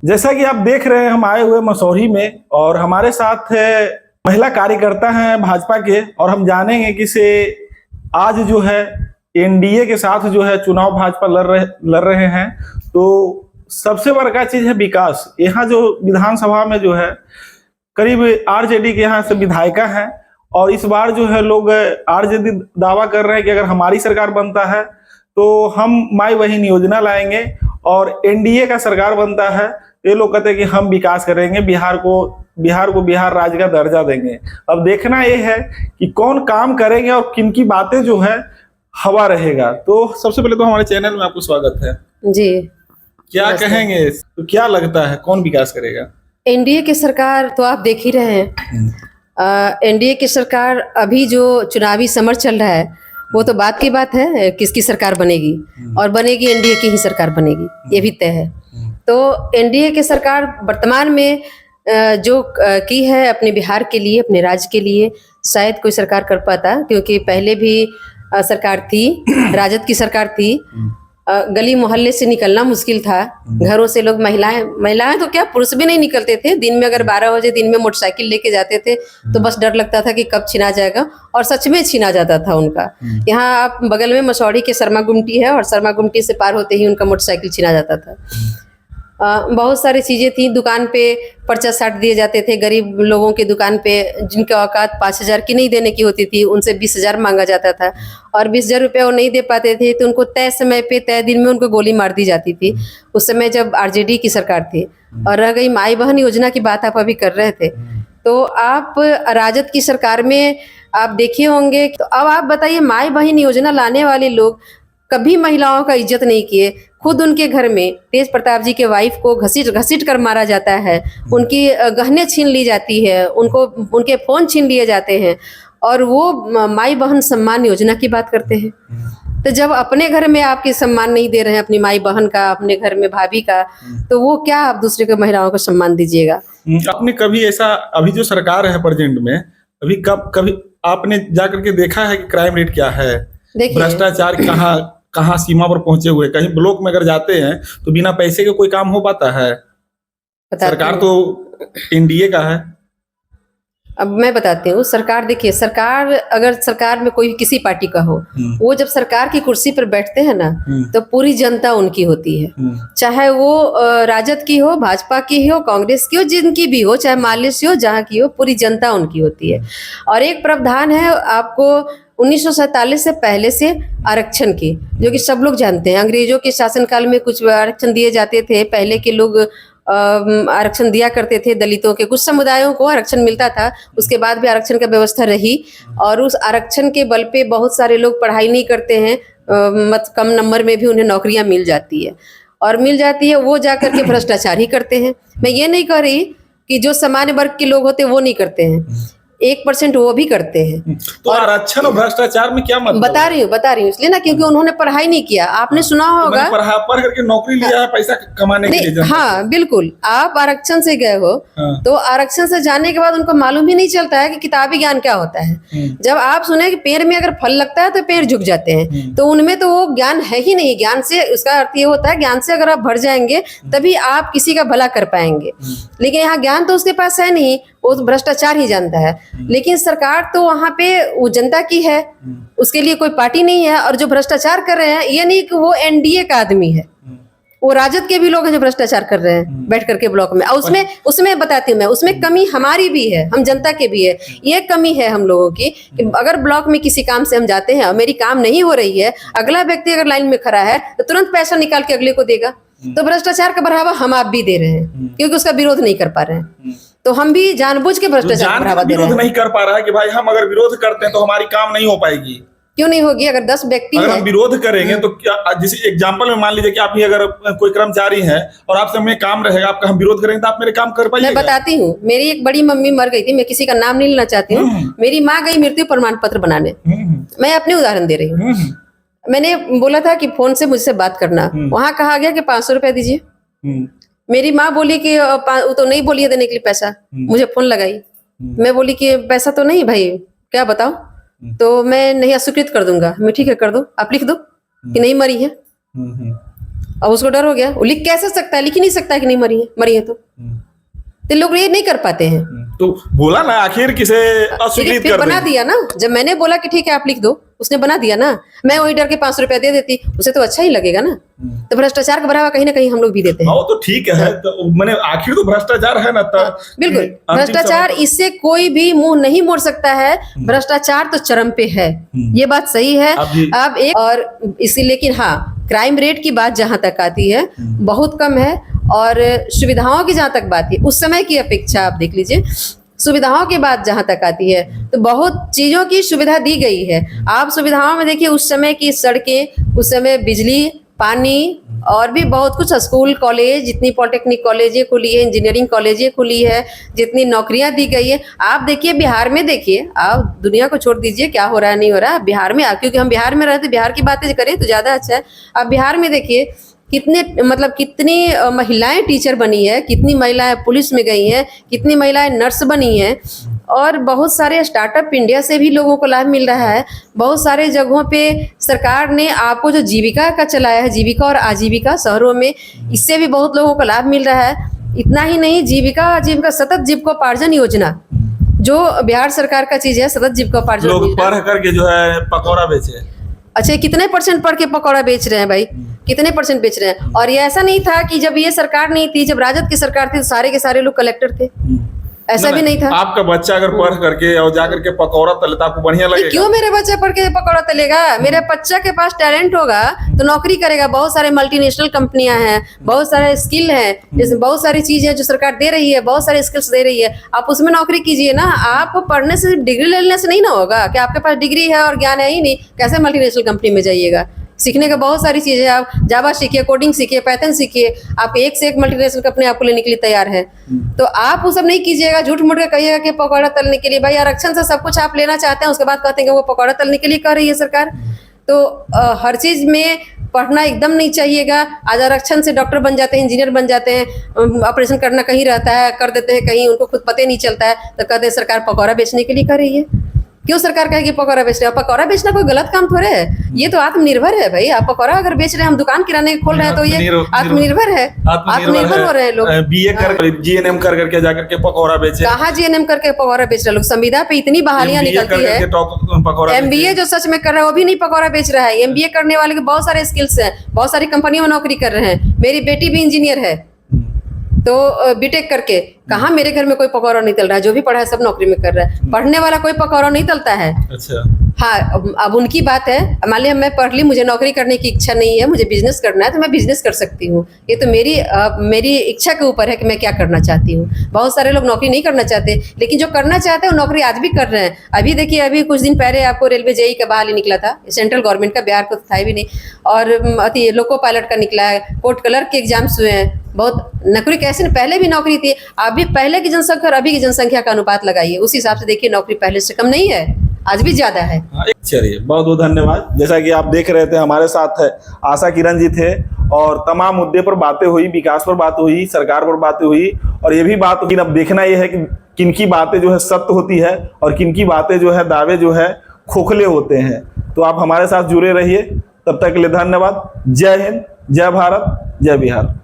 जैसा कि आप देख रहे हैं, हम आए हुए मसौरी में और हमारे साथ महिला कार्यकर्ता हैं भाजपा के, और हम जानेंगे कि से आज जो है एनडीए के साथ जो है चुनाव भाजपा लड़ रहे हैं। तो सबसे बड़का चीज है विकास। यहाँ जो विधानसभा में जो है करीब आरजेडी के यहाँ से विधायिका हैं, और इस बार जो है लोग आरजेडी दावा कर रहे हैं कि अगर हमारी सरकार बनता है तो हम माई बहन योजना लाएंगे, और एनडीए का सरकार बनता है ये लोग कहते हैं कि हम विकास करेंगे, बिहार को बिहार राज्य का दर्जा देंगे। अब देखना ये है कि कौन काम करेंगे और किन की बातें जो है हवा रहेगा। तो सबसे पहले तो हमारे चैनल में आपको स्वागत है जी। क्या कहेंगे, तो क्या लगता है कौन विकास करेगा? एनडीए की सरकार तो आप देख ही रहे हैं। एनडीए की सरकार अभी जो चुनावी समर चल रहा है वो तो बात की बात है, किसकी सरकार बनेगी, और बनेगी एनडीए की ही सरकार बनेगी, ये भी तय है। तो एनडीए की सरकार वर्तमान में जो की है अपने बिहार के लिए, अपने राज्य के लिए, शायद कोई सरकार कर पाता, क्योंकि पहले भी सरकार थी, राजद की सरकार थी। गली मोहल्ले से निकलना मुश्किल था, घरों से लोग महिलाएं तो क्या पुरुष भी नहीं निकलते थे। दिन में अगर 12 बजे दिन में मोटरसाइकिल लेके जाते थे तो बस डर लगता था कि कब छीना जाएगा, और सच में छीना जाता था उनका। यहाँ आप बगल में मसौरी के शर्मा गुमटी है, और शर्मा गुमटी से पार होते ही उनका मोटरसाइकिल छीना जाता था। बहुत सारी चीज़ें थी, दुकान पे पर्चा साट दिए जाते थे। गरीब लोगों की दुकान पे जिनकी औकात 5,000 की नहीं देने की होती थी, उनसे 20,000 मांगा जाता था, और 20,000 रुपये वो नहीं दे पाते थे तो उनको तय समय पे तय दिन में उनको गोली मार दी जाती थी, उस समय जब आरजेडी की सरकार थी। और रह गई माई बहन योजना की बात, आप अभी कर रहे थे, तो आप राजद की सरकार में आप देखे होंगे। तो अब आप बताइए, माई बहन योजना लाने वाले लोग कभी महिलाओं का इज्जत नहीं किए। खुद उनके घर में तेज प्रताप जी के वाइफ को घसीट कर मारा जाता है, उनकी गहने छीन ली जाती है, उनके फोन छीन लिए जाते हैं, और वो माई बहन सम्मान योजना की बात करते हैं। तो जब अपने घर में आपके सम्मान नहीं दे रहे हैं, अपनी माई बहन का, अपने घर में भाभी का, तो वो क्या आप दूसरे के महिलाओं को सम्मान दीजिएगा? आपने कभी ऐसा, अभी जो सरकार है प्रेजेंट में, अभी कभी आपने जाकर के देखा है कि क्राइम रेट क्या है, भ्रष्टाचार कहाँ सीमा पर पहुंचे हुए? कहीं ब्लॉक में अगर जाते हैं तो बिना पैसे के कोई काम हो पाता है? सरकार तो एनडीए का है। अब मैं बताती हूँ, सरकार देखिए, सरकार अगर सरकार में कोई किसी पार्टी का हो, वो जब सरकार की कुर्सी पर बैठते हैं ना, तो पूरी जनता उनकी होती है। चाहे वो राजद की हो, भाजपा की हो, कांग्रेस की हो, जिनकी भी हो, चाहे मालेश हो, जहाँ की हो, पूरी जनता उनकी होती है। और एक प्रावधान है आपको 1947 से पहले से आरक्षण की, जो कि सब लोग जानते हैं। अंग्रेजों के शासनकाल में कुछ आरक्षण दिए जाते थे, पहले के लोग आरक्षण दिया करते थे, दलितों के कुछ समुदायों को आरक्षण मिलता था, उसके बाद भी आरक्षण का व्यवस्था रही, और उस आरक्षण के बल पे बहुत सारे लोग पढ़ाई नहीं करते हैं, कम नंबर में भी उन्हें नौकरियां मिल जाती है, और मिल जाती है वो जा करके भ्रष्टाचार ही करते हैं। मैं ये नहीं कह रही कि जो सामान्य वर्ग के लोग होते वो नहीं करते हैं, 1% वो भी करते हैं। तो आरक्षण और भ्रष्टाचार में क्या मतलब? बता रही हूँ इसलिए ना, क्योंकि उन्होंने पढ़ाई नहीं किया। आपने सुना होगा, पढ़ करके नौकरी लिया है पैसा कमाने के लिए। हाँ बिल्कुल, आप आरक्षण से गए हो, तो आरक्षण से जाने के बाद उनको मालूम ही नहीं चलता है कि किताबी ज्ञान क्या होता है। जब आप सुने कि पेड़ में अगर फल लगता है तो पेड़ झुक जाते हैं, तो उनमें तो वो ज्ञान है ही नहीं। ज्ञान से उसका अर्थ ये होता है, ज्ञान से अगर आप भर जाएंगे तभी आप किसी का भला कर पाएंगे, लेकिन यहाँ ज्ञान तो उसके पास है नहीं, वो तो भ्रष्टाचार ही जानता है। लेकिन सरकार तो वहाँ पे वो जनता की है, उसके लिए कोई पार्टी नहीं है। और जो भ्रष्टाचार कर रहे हैं, ये नहीं कि वो एनडीए का आदमी है, वो राजद के भी लोग हैं जो भ्रष्टाचार कर रहे हैं बैठ करके ब्लॉक में। और उसमें बताती हूँ मैं, उसमें कमी हमारी भी है, हम जनता के भी है। ये कमी है हम लोगों की कि अगर ब्लॉक में किसी काम से हम जाते हैं और मेरी काम नहीं हो रही है, अगला व्यक्ति अगर लाइन में खड़ा है तो तुरंत पैसा निकाल के अगले को देगा। तो भ्रष्टाचार का बढ़ावा हम आप भी दे रहे हैं, क्योंकि उसका विरोध नहीं कर पा रहे हैं। तो हम भी जानबूझ के भ्रष्टाचार बढ़ावा दे रहे हैं। नहीं कर पा रहा है कि भाई हम अगर विरोध करते हैं तो हमारी काम नहीं हो पाएगी। क्यों नहीं होगी? अगर 10 व्यक्ति अगर हम विरोध करेंगे तो क्या, जिस एग्जांपल में मान लीजिए कि आप ही अगर कोई कर्मचारी हैं और आपसे हमें काम रहेगा, आपका हम विरोध करेंगे तो आप मेरे काम कर पाइएगा? मैं बताती हूँ, मेरी एक बड़ी मम्मी मर गई थी, मैं किसी का नाम नहीं लेना चाहती हूँ। मेरी माँ गई मृत्यु प्रमाण पत्र बनाने, मैं अपने उदाहरण दे रही हूँ। मैंने बोला था कि फोन से मुझसे बात करना, वहां कहा गया कि 500 रुपया दीजिए। मेरी माँ बोली कि वो तो नहीं बोलिए देने के लिए पैसा, मुझे फोन लगाई। मैं बोली कि पैसा तो नहीं भाई, क्या बताओ? तो मैं नहीं अस्वीकृत कर दूंगा। मैं ठीक है कर दो, आप लिख दो कि नहीं मरी है। अब उसको डर हो गया, वो लिख कैसे सकता है, लिख ही नहीं सकता है कि नहीं मरी है तो लोग ये नहीं कर पाते हैं। तो बोला ना आखिर किसे अस्वीकृत फिर कर बना देंगे। दिया ना, जब मैंने बोला कि ठीक है आप लिख दो, उसने बना दिया ना, मैं वही डर के 500 रुपया दे देती, उसे तो अच्छा ही लगेगा ना। तो भ्रष्टाचार का बढ़ावा कहीं ना कहीं हम लोग भी देते हैं। हाँ, वो तो ठीक है, तो मैंने आखिर तो भ्रष्टाचार है ना, तो बिल्कुल, अंतिम भ्रष्टाचार समय पर- इससे कोई भी मुंह नहीं मोड़ सकता है। भ्रष्टाचार तो चरम पे है, ये बात सही है। अब एक और इसी, लेकिन हाँ, क्राइम रेट की बात जहां तक आती है बहुत कम है, और सुविधाओं की जहां तक बात है उस समय की अपेक्षा आप देख लीजिए, सुविधाओं की बात जहां तक आती है तो बहुत चीजों की सुविधा दी गई है। आप सुविधाओं में देखिए, उस समय की सड़कें, उस समय बिजली, पानी और भी बहुत कुछ, स्कूल कॉलेज, जितनी पॉलिटेक्निक कॉलेजें खुली है, इंजीनियरिंग कॉलेजें खुली है, जितनी नौकरियां दी गई है। आप देखिए बिहार में, देखिए आप दुनिया को छोड़ दीजिए क्या हो रहा है नहीं हो रहा, बिहार में, क्योंकि हम बिहार में रहते, बिहार की बातें करें तो ज्यादा अच्छा है। आप बिहार में देखिए कितने, मतलब कितनी महिलाएं टीचर बनी है, कितनी महिलाएं पुलिस में गई हैं, कितनी महिलाएं नर्स बनी हैं, और बहुत सारे स्टार्टअप इंडिया से भी लोगों को लाभ मिल रहा है। बहुत सारे जगहों पे सरकार ने आपको जो जीविका का चलाया है, जीविका और आजीविका शहरों में, इससे भी बहुत लोगों को लाभ मिल रहा है। इतना ही नहीं, जीविका आजीविका सतत जीविकोपार्जन योजना जो बिहार सरकार का चीज है, सतत जीविकोपार्जन लोग योजना। पढ़ करके जो है पकौड़ा बेचे। अच्छा, कितने परसेंट पढ़ के पकौड़ा बेच रहे हैं भाई, कितने परसेंट बेच रहे हैं। और ये ऐसा नहीं था कि जब ये सरकार नहीं थी, जब राजद की सरकार थी तो सारे के सारे लोग कलेक्टर थे, ऐसा भी नहीं था। आपका बच्चा अगर पढ़ करके और जा करके पकौड़ा तले तो आपको बढ़िया लगेगा। क्यों मेरे बच्चा पढ़ के पकौड़ा तलेगा? मेरे बच्चा के पास टैलेंट होगा तो नौकरी करेगा। बहुत सारे मल्टीनेशनल कंपनियां हैं, बहुत सारे स्किल है, जैसे बहुत सारी चीजें जो सरकार दे रही है, बहुत सारे स्किल्स दे रही है, आप उसमें नौकरी कीजिए ना। आप पढ़ने से, डिग्री लेने से नहीं ना होगा कि आपके पास डिग्री है और ज्ञान है ही नहीं, कैसे मल्टीनेशनल कंपनी में जाइएगा? सीखने का बहुत सारी चीजें, आप जावा सीखिए, कोडिंग सीखिए, पाइथन सीखिए, आप एक से एक मल्टीनेशनल कंपनी आपको लेने के लिए तैयार है। तो आप वो सब नहीं कीजिएगा, झूठ मूठ के कहिएगा कि पकौड़ा तलने के लिए। भाई आरक्षण से सब कुछ आप लेना चाहते हैं, उसके बाद कहते हैं कि वो पकौड़ा तलने के लिए कर रही है सरकार। तो हर चीज में पढ़ना एकदम नहीं चाहिएगा। आज आरक्षण से डॉक्टर बन जाते हैं, इंजीनियर बन जाते हैं, ऑपरेशन करना कहीं रहता है कर देते हैं, कहीं उनको खुद पता नहीं चलता है, तो कहते हैं सरकार पकौड़ा बेचने के लिए कर रही है। क्यों सरकार कहेगी पकौड़ा बेच रहे हैं? पकौड़ा बेचना कोई गलत काम थोड़े है, ये तो आत्मनिर्भर है भाई। आप पकौड़ा अगर बेच रहे हैं, हम दुकान किराने खोल रहे हैं, तो ये आत्मनिर्भर है, आत्मनिर्भर हो रहे हैं लोग। बीए कर, जीएनएम कर करके जा करके पकौड़ा बेचे। कहाँ जीएनएम करके पकौड़ा बेच रहे हैं लोग? संविदा पे इतनी बहालियां निकलती है। एमबीए जो सच में कर रहा है वो भी नहीं पकौड़ा बेच रहा है। एमबीए करने वाले के बहुत सारे स्किल्स हैं, बहुत सारी कंपनियों में नौकरी कर रहे हैं। मेरी बेटी भी इंजीनियर है, तो बीटेक करके, कहाँ मेरे घर में कोई पकौड़ा नहीं तल रहा है। जो भी पढ़ा है सब नौकरी में कर रहा है, पढ़ने वाला कोई पकौड़ा नहीं तलता है। अच्छा, हाँ, अब उनकी बात है। मान लिया मैं पढ़ ली, मुझे नौकरी करने की इच्छा नहीं है, मुझे बिजनेस करना है, तो मैं बिजनेस कर सकती हूँ। ये तो मेरी इच्छा के ऊपर है कि मैं क्या करना चाहती हूँ। बहुत सारे लोग नौकरी नहीं करना चाहते, लेकिन जो करना चाहते हैं वो नौकरी आज भी कर रहे हैं। अभी देखिए, अभी कुछ दिन पहले आपको रेलवे जेई का बहाली निकला था, सेंट्रल गवर्नमेंट का, बिहार को तो था भी नहीं। और अति लोको पायलट का निकला है, कोर्ट क्लर्क के एग्जाम्स हुए हैं। बहुत नौकरी कैसे, पहले भी नौकरी थी। अभी पहले की जनसंख्या और अभी की जनसंख्या का अनुपात लगाइए, उस हिसाब से देखिए नौकरी पहले से कम नहीं है, आज भी ज्यादा है। चलिए, बहुत बहुत धन्यवाद। जैसा कि आप देख रहे थे, हमारे साथ आशा किरण जी थे और तमाम मुद्दे पर बातें हुई, विकास पर बात हुई, सरकार पर बातें हुई, और ये भी बात हुई। अब देखना यह है कि किनकी बातें जो है सत्य होती है और किनकी बातें जो है, दावे जो है खोखले होते हैं। तो आप हमारे साथ जुड़े रहिए, तब तक के लिए धन्यवाद। जय हिंद, जय भारत, जय बिहार।